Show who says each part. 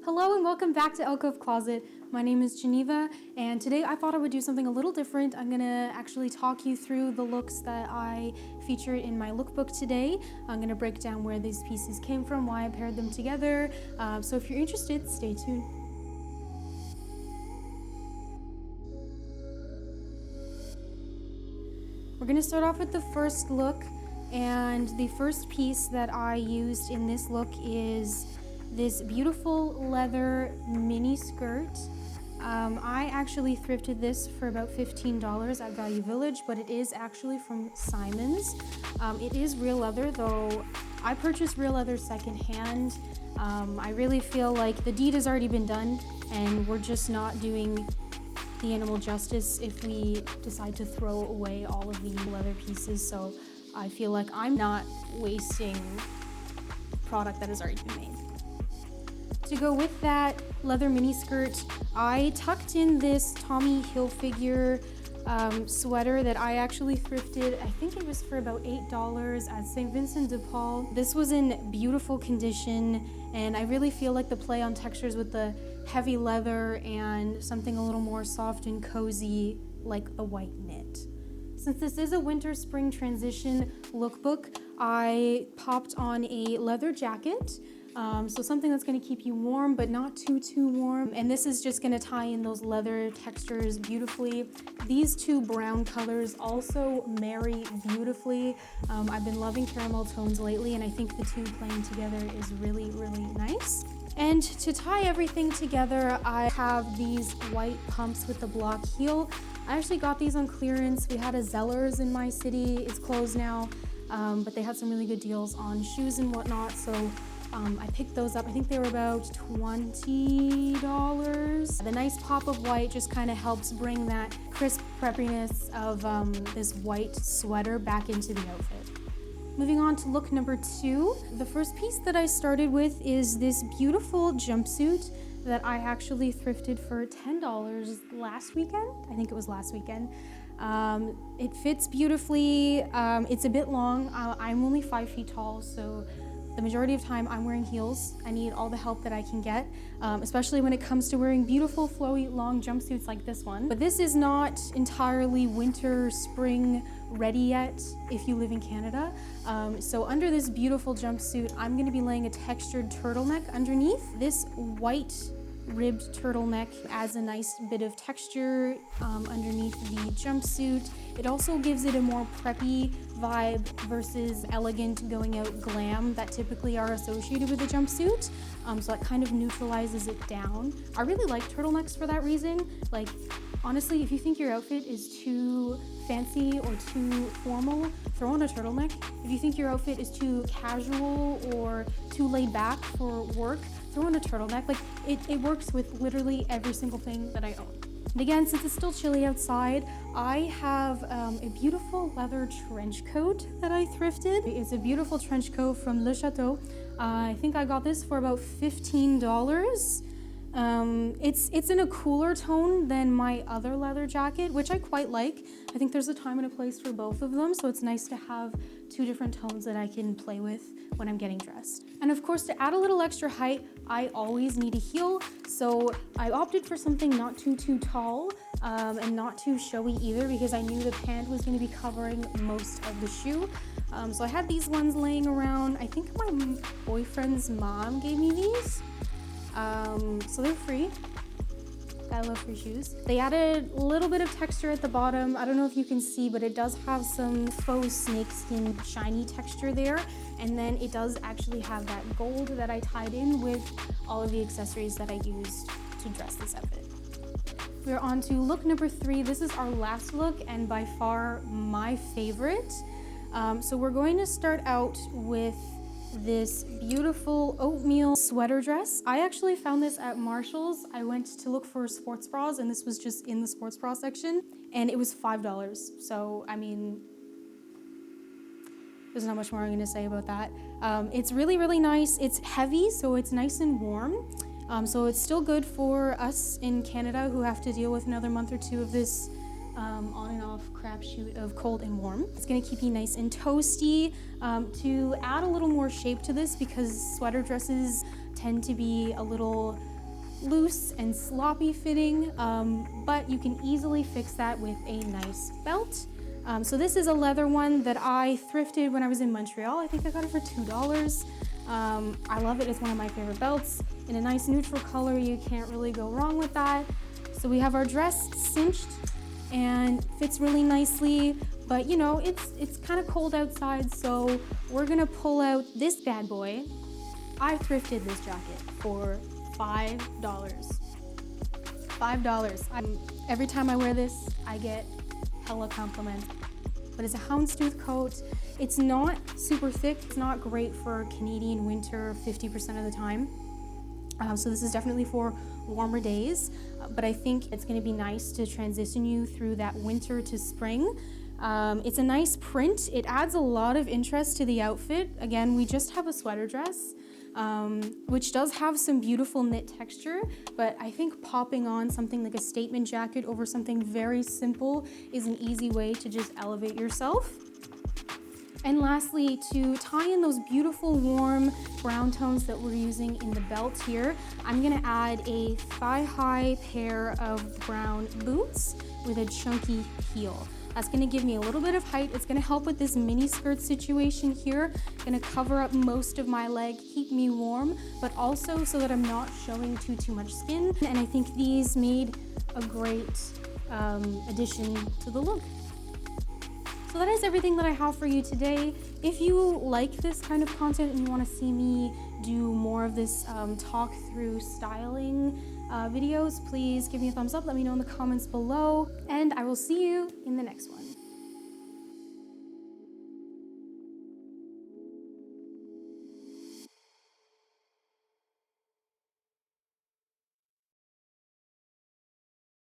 Speaker 1: Hello and welcome back to Alcove Closet. My name is Geneva, and today I thought I would do something a little different. I'm gonna actually talk you through the looks that I featured in my lookbook today. I'm gonna break down where these pieces came from, why I paired them together. So if you're interested, stay tuned. We're gonna start off with the first look, and the first piece that I used in this look is this beautiful leather mini skirt. I actually thrifted this for about $15 at Value Village, but it is actually from Simon's. It is real leather, though I purchased real leather secondhand. I really feel like the deed has already been done, and we're just not doing the animal justice if we decide to throw away all of the leather pieces. So I feel like I'm not wasting product that has already been made. To go with that leather mini skirt, I tucked in this Tommy Hilfiger sweater that I actually thrifted. I think it was for about $8 at St. Vincent de Paul. This was in beautiful condition, and I really feel like the play on textures with the heavy leather and something a little more soft and cozy like the white knit. Since this is a winter-spring transition lookbook, I popped on a leather jacket. So something that's going to keep you warm, but not too warm. And this is just going to tie in those leather textures beautifully. These two brown colors also marry beautifully. I've been loving caramel tones lately, and I think the two playing together is really nice. And to tie everything together, I have these white pumps with the block heel. I actually got these on clearance. We had a Zellers in my city. It's closed now, but they had some really good deals on shoes and whatnot. So I picked those up. I think they were about $20. The nice pop of white just kind of helps bring that crisp preppiness of this white sweater back into the outfit. Moving on to look number 2. The first piece that I started with is this beautiful jumpsuit that I actually thrifted for $10 last weekend. I think it was last weekend. It fits beautifully. It's a bit long. I'm only 5 feet tall, so the majority of time I'm wearing heels. I need all the help that I can get, especially when it comes to wearing beautiful, flowy, long jumpsuits like this one. But this is not entirely winter, spring ready yet if you live in Canada. So under this beautiful jumpsuit, I'm gonna be laying a textured turtleneck underneath. This white ribbed turtleneck adds a nice bit of texture underneath the jumpsuit. It also gives it a more preppy vibe versus elegant going out glam that typically are associated with a jumpsuit. So that kind of neutralizes it down. I really like turtlenecks for that reason. Like, honestly, if you think your outfit is too fancy or too formal, throw on a turtleneck. If you think your outfit is too casual or too laid back for work, throw on a turtleneck. Like, it works with literally every single thing that I own. And again, since it's still chilly outside, I have a beautiful leather trench coat that I thrifted. It's a beautiful trench coat from Le Chateau. I think I got this for about $15. It's in a cooler tone than my other leather jacket, which I quite like. I think there's a time and a place for both of them, so it's nice to have two different tones that I can play with when I'm getting dressed. And of course, to add a little extra height, I always need a heel, so I opted for something not too tall and not too showy either, because I knew the pant was going to be covering most of the shoe. So I had these ones laying around. I think my boyfriend's mom gave me these. So they're free. Gotta love free shoes. They added a little bit of texture at the bottom. I don't know if you can see, but it does have some faux snakeskin shiny texture there. And then it does actually have that gold that I tied in with all of the accessories that I used to dress this outfit. We're on to look number 3. This is our last look and by far my favorite. So we're going to start out with this beautiful oatmeal sweater dress. I actually found this at Marshall's. I went to look for sports bras, and this was just in the sports bra section, and it was $5. So, I mean, there's not much more I'm gonna say about that. It's really nice. It's heavy, so it's nice and warm. So it's still good for us in Canada who have to deal with another month or 2 of this on and off crapshoot of cold and warm. It's gonna keep you nice and toasty. To add a little more shape to this, because sweater dresses tend to be a little loose and sloppy fitting, but you can easily fix that with a nice belt. So this is a leather one that I thrifted when I was in Montreal. I think I got it for $2. I love it. It's one of my favorite belts. In a nice neutral color, you can't really go wrong with that. So we have our dress cinched and fits really nicely, but you know, it's kind of cold outside, so we're gonna pull out this bad boy. I thrifted this jacket for $5. $5. Every time I wear this, I get hella compliments. But it's a houndstooth coat. It's not super thick. It's not great for Canadian winter 50% of the time. So this is definitely for warmer days, but I think it's gonna be nice to transition you through that winter to spring. It's a nice print. It adds a lot of interest to the outfit. Again, we just have a sweater dress, which does have some beautiful knit texture, but I think popping on something like a statement jacket over something very simple is an easy way to just elevate yourself. And lastly, to tie in those beautiful warm brown tones that we're using in the belt here, I'm gonna add a thigh-high pair of brown boots with a chunky heel. That's gonna give me a little bit of height. It's gonna help with this mini skirt situation here. Gonna cover up most of my leg, keep me warm, but also so that I'm not showing too much skin. And I think these made a great addition to the look. So that is everything that I have for you today. If you like this kind of content and you want to see me do more of this talk through styling videos, please give me a thumbs up, let me know in the comments below, and I will see you in the next one.